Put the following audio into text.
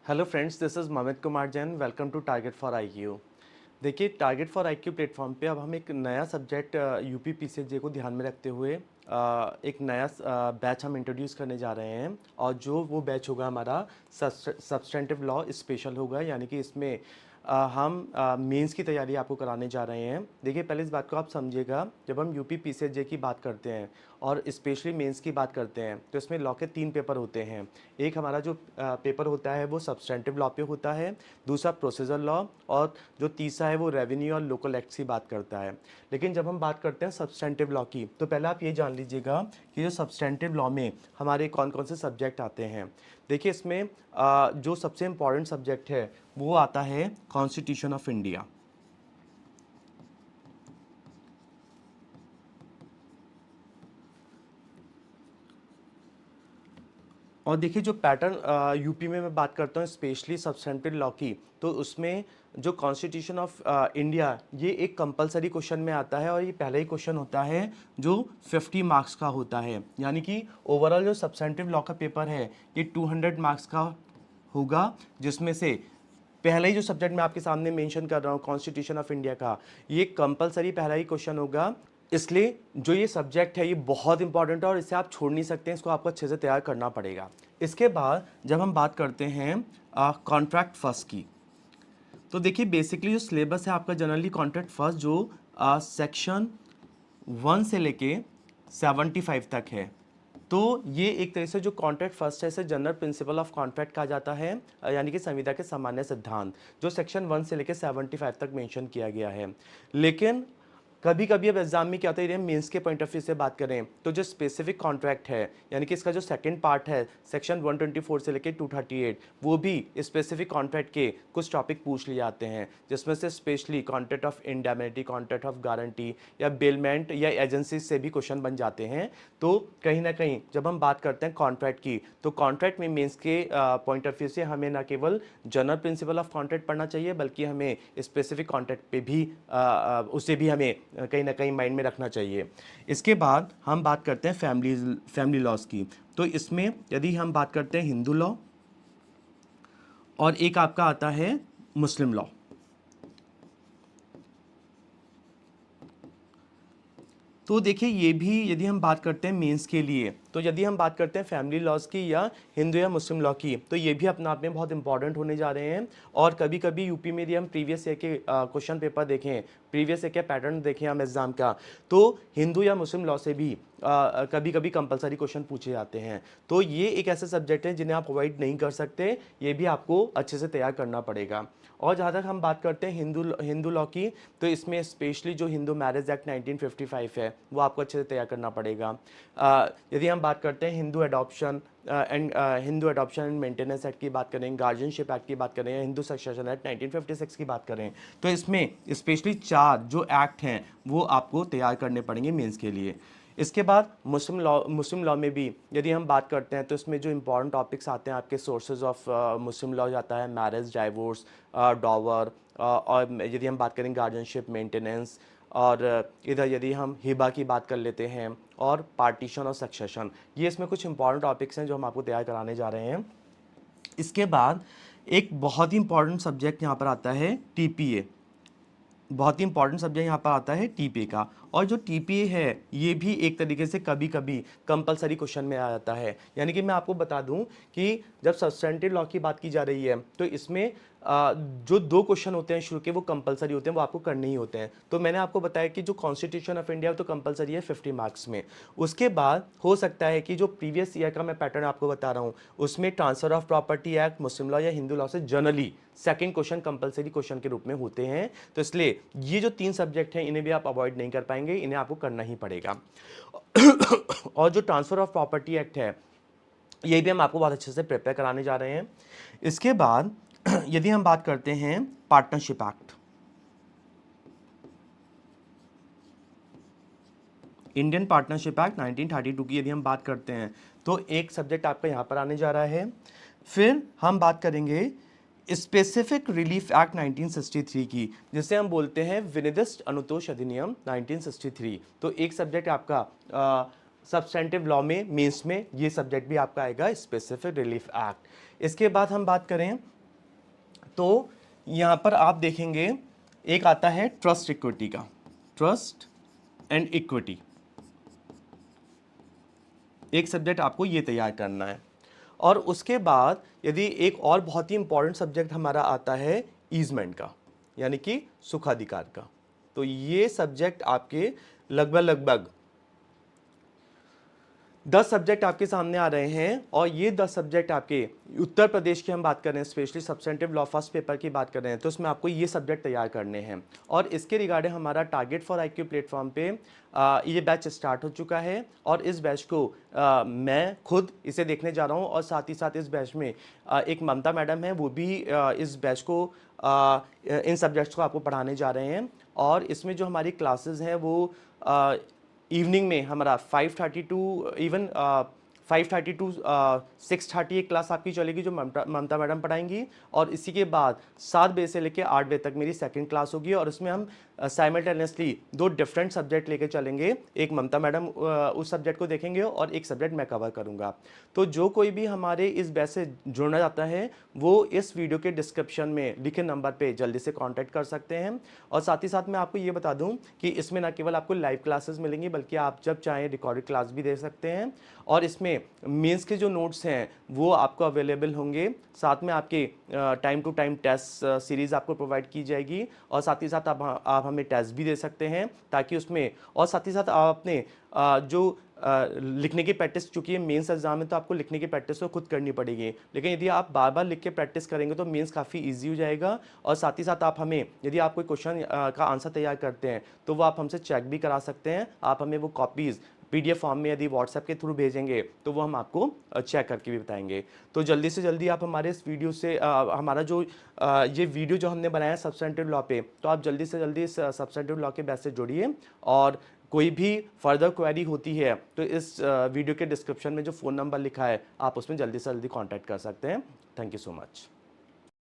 Hello friends, this is Mamit Kumar Jain. Welcome to target for IQ. देखिए, target for IQ platform पे अब हम एक नया सब्जेक्ट यूपी पीसीएसजे को ध्यान में रखते हुए एक नया बैच हम इंट्रोड्यूस करने जा रहे हैं। और जो वो बैच होगा हमारा सब्सटेंटिव लॉ स्पेशल होगा, यानी कि इसमें हम मेंस की तैयारी आपको कराने जा रहे हैं। देखिए, पहले इस बात को आप समझिएगा, जब हम यूपी पीसीएसजे की बात करते हैं और स्पेशली मेंस की बात करते हैं तो इसमें लॉ के 3 पेपर होते हैं। एक हमारा जो पेपर होता है वो सब्सटेंटिव लॉ पे होता है, दूसरा प्रोसीजर लॉ, और जो तीसरा है वो रेवेन्यू और लोकल एक्ट्स की बात करता है। लेकिन जब हम बात करते हैं सब्सटेंटिव लॉ की, तो पहले आप ये जान लीजिएगा कि जो सब्सटेंटिव लॉ में हमारे कौन कौन से सब्जेक्ट आते हैं। देखिए, इसमें जो सबसे इम्पॉर्टेंट सब्जेक्ट है वो आता है कॉन्स्टिट्यूशन ऑफ इंडिया। और देखिए, जो पैटर्न यूपी में मैं बात करता हूँ स्पेशली सब्सटेंटिव लॉ की, तो उसमें जो कॉन्स्टिट्यूशन ऑफ इंडिया ये एक कंपलसरी क्वेश्चन में आता है, और ये पहला ही क्वेश्चन होता है जो 50 मार्क्स का होता है। यानी कि ओवरऑल जो सब्सटेंटिव लॉ का पेपर है ये 200 मार्क्स का होगा, जिसमें से पहला ही जो सब्जेक्ट मैं आपके सामने मेंशन कर रहा हूँ कॉन्स्टिट्यूशन ऑफ इंडिया का, ये कंपलसरी पहला ही क्वेश्चन होगा। इसलिए जो ये सब्जेक्ट है ये बहुत इंपॉर्टेंट है और इसे आप छोड़ नहीं सकते हैं, इसको आपको अच्छे से तैयार करना पड़ेगा। इसके बाद जब हम बात करते हैं कॉन्ट्रैक्ट फर्स्ट की, तो देखिए बेसिकली जो सिलेबस है आपका जनरली कॉन्ट्रैक्ट फर्स्ट जो सेक्शन 1 से लेके 75 तक है। तो ये एक तरह से जो कॉन्ट्रैक्ट फर्स्ट है इसे जनरल प्रिंसिपल ऑफ कॉन्ट्रैक्ट कहा जाता है, यानी कि संविदा के सामान्य सिद्धांत, जो सेक्शन 1 से लेकर 75 तक मेंशन किया गया है। लेकिन कभी कभी अब एग्जाम में क्या होता है, मेंस के पॉइंट ऑफ व्यू से बात करें तो जो स्पेसिफिक कॉन्ट्रैक्ट है, यानी कि इसका जो सेकंड पार्ट है सेक्शन 124 से लेकर 238, वो भी स्पेसिफिक कॉन्ट्रैक्ट के कुछ टॉपिक पूछ लिए जाते हैं, जिसमें से specially contract of indemnity, contract of guarantee या बेलमेंट या एजेंसी से भी क्वेश्चन बन जाते हैं। तो कहीं ना कहीं जब हम बात करते हैं कॉन्ट्रैक्ट की, तो कॉन्ट्रैक्ट में मेंस के पॉइंट ऑफ व्यू से हमें ना केवल जनरल प्रिंसिपल ऑफ कॉन्ट्रैक्ट पढ़ना चाहिए, बल्कि हमें स्पेसिफिक कॉन्ट्रैक्ट पे भी उसे भी हमें कहीं ना कहीं माइंड में रखना चाहिए। इसके बाद हम बात करते हैं फैमिली लॉज की। तो इसमें यदि हम बात करते हैं हिंदू लॉ, और एक आपका आता है मुस्लिम लॉ। तो देखिए, ये भी यदि हम बात करते हैं मेंस के लिए, तो यदि हम बात करते हैं फैमिली लॉज की या हिंदू या मुस्लिम लॉ की, तो ये भी अपने आप में बहुत इंपॉर्टेंट होने जा रहे हैं। और कभी कभी यूपी में यदि हम प्रीवियस ईयर के क्वेश्चन पेपर देखें, प्रीवियस ईयर के पैटर्न देखें हम एग्जाम का, तो हिंदू या मुस्लिम लॉ से भी कभी कभी कंपलसरी क्वेश्चन पूछे जाते हैं। तो ये एक ऐसे सब्जेक्ट हैं जिन्हें आप अवॉइड नहीं कर सकते, ये भी आपको अच्छे से तैयार करना पड़ेगा। और जहाँ तक हम बात करते हैं हिंदू लॉ की, तो इसमें स्पेशली जो हिंदू मैरिज एक्ट 1955 है वो आपको अच्छे से तैयार करना पड़ेगा। यदि हम बात करते हैं Hindu adoption and maintenance act की बात करें, गार्जियनशिप एक्ट की बात करें, या हिंदू सक्सेशन एक्ट 1956 की बात करें, तो इसमें स्पेशली 4 जो एक्ट हैं वो आपको तैयार करने पड़ेंगे मेंस के लिए। इसके बाद मुस्लिम लॉ में भी यदि हम बात करते हैं, तो इसमें जो इंपॉर्टेंट टॉपिक्स आते हैं आपके सोर्सेज ऑफ मुस्लिम लॉ जाता है मैरिज, डाइवोर्स, डॉवर, और यदि हम बात करें गार्जियनशिप, मेंटेनेंस, और इधर यदि हम हिबा की बात कर लेते हैं, और पार्टीशन और सक्सेशन, ये इसमें कुछ इंपॉर्टेंट टॉपिक्स हैं जो हम आपको तैयार कराने जा रहे हैं। इसके बाद एक बहुत ही इंपॉर्टेंट सब्जेक्ट यहाँ पर आता है टीपीए। बहुत ही इंपॉर्टेंट सब्जेक्ट यहाँ पर आता है टीपीए का। और जो टीपीए है ये भी एक तरीके से कभी कभी कंपलसरी क्वेश्चन में आ जाता है। यानी कि मैं आपको बता दूं कि जब सब्सटेंटिव लॉ की बात की जा रही है, तो इसमें जो 2 क्वेश्चन होते हैं शुरू के वो कंपलसरी होते हैं, वो आपको करने ही होते हैं। तो मैंने आपको बताया कि जो कॉन्स्टिट्यूशन ऑफ इंडिया तो कंपलसरी है 50 मार्क्स में। उसके बाद हो सकता है कि जो प्रीवियस ईयर का मैं पैटर्न आपको बता रहा हूँ उसमें transfer of property act, Muslim law या हिंदू लॉ से generally second question compulsory question के रूप में होते हैं। तो इसलिए ये जो 3 सब्जेक्ट हैं इन्हें भी आप अवॉइड नहीं कर पाएंगे, इन्हें आपको करना ही पड़ेगा। और जो ट्रांसफर ऑफ प्रॉपर्टी एक्ट है ये भी हम आपको बहुत अच्छे से प्रिपेयर कराने जा रहे हैं। इसके बाद यदि हम बात करते हैं partnership act, Indian partnership act 1932 की यदि हम बात करते हैं, तो एक सब्जेक्ट आपका यहां पर आने जा रहा है। फिर हम बात करेंगे स्पेसिफिक रिलीफ एक्ट 1963 की, जिसे हम बोलते हैं विनिर्दिष्ट अनुतोष अधिनियम 1963। तो एक सब्जेक्ट आपका सब्सटेंटिव लॉ में मेंस में ये सब्जेक्ट भी आपका आएगा, स्पेसिफिक रिलीफ एक्ट। इसके बाद हम बात करें तो यहाँ पर आप देखेंगे एक आता है ट्रस्ट इक्विटी का, ट्रस्ट एंड इक्विटी, एक सब्जेक्ट आपको ये तैयार करना है। और उसके बाद यदि एक और बहुत ही इंपॉर्टेंट सब्जेक्ट हमारा आता है ईजमेंट का, यानी कि सुखाधिकार का। तो ये सब्जेक्ट आपके लगभग 10 सब्जेक्ट आपके सामने आ रहे हैं, और ये 10 सब्जेक्ट आपके उत्तर प्रदेश की हम बात कर रहे हैं, specially substantive law first paper की बात कर रहे हैं, तो इसमें आपको ये सब्जेक्ट तैयार करने हैं। और इसके रिगार्डिंग हमारा टारगेट फॉर IQ प्लेटफॉर्म पे ये बैच स्टार्ट हो चुका है, और इस बैच को मैं खुद इसे देखने जा रहा हूँ, और साथ इस बैच में एक ममता मैडम है, वो भी इस बैच को इन सब्जेक्ट्स को आपको पढ़ाने जा रहे हैं। और इसमें जो हमारी क्लासेस हैं वो इवनिंग में हमारा 5:30 टू इवन 5:30 टू 6:30 एक क्लास आपकी चलेगी जो ममता मैडम पढ़ाएंगी, और इसी के बाद 7 बजे से लेकर 8 बजे तक मेरी सेकंड क्लास होगी, और उसमें हम साइमल्टेनियसली 2 डिफरेंट सब्जेक्ट लेकर चलेंगे। एक ममता मैडम उस सब्जेक्ट को देखेंगे और एक सब्जेक्ट मैं कवर करूंगा। तो जो कोई भी हमारे इस बैच से जुड़ना चाहता है वो इस वीडियो के डिस्क्रिप्शन में लिखे नंबर पे जल्दी से कांटेक्ट कर सकते हैं। और साथ ही साथ मैं आपको ये बता दूं कि इसमें न केवल आपको लाइव क्लासेस मिलेंगी, बल्कि आप जब चाहें रिकॉर्डेड क्लास भी दे सकते हैं। और इसमें मेंस के जो नोट्स हैं वो आपको अवेलेबल होंगे, साथ में आपके time to time test series आपको प्रोवाइड की जाएगी, और साथ ही साथ आप हमें टेस्ट भी दे सकते हैं, ताकि उसमें, और साथ ही साथ आप अपने जो लिखने की प्रैक्टिस, चूंकि ये मेंस एग्जाम है तो आपको लिखने की प्रैक्टिस तो खुद करनी पड़ेगी, लेकिन यदि आप बार बार लिख के प्रैक्टिस करेंगे तो मेंस काफ़ी इजी हो जाएगा। और साथ ही साथ आप हमें, यदि आप कोई क्वेश्चन का आंसर तैयार करते हैं तो वो आप हमसे चेक भी करा सकते हैं। आप हमें वो कॉपीज़ PDF फॉर्म में यदि व्हाट्सएप के थ्रू भेजेंगे तो वो हम आपको चेक करके भी बताएंगे। तो जल्दी से जल्दी आप हमारे इस वीडियो से हमारा जो ये वीडियो जो हमने बनाया है सब्सटेंटिव लॉ पे, तो आप जल्दी से जल्दी इस सब्सटेंटिव लॉ के बैच से जुड़िए। और कोई भी फर्दर क्वेरी होती है तो इस वीडियो के डिस्क्रिप्शन में जो फ़ोन नंबर लिखा है आप उसमें जल्दी से जल्दी कॉन्टैक्ट कर सकते हैं। Thank you so much.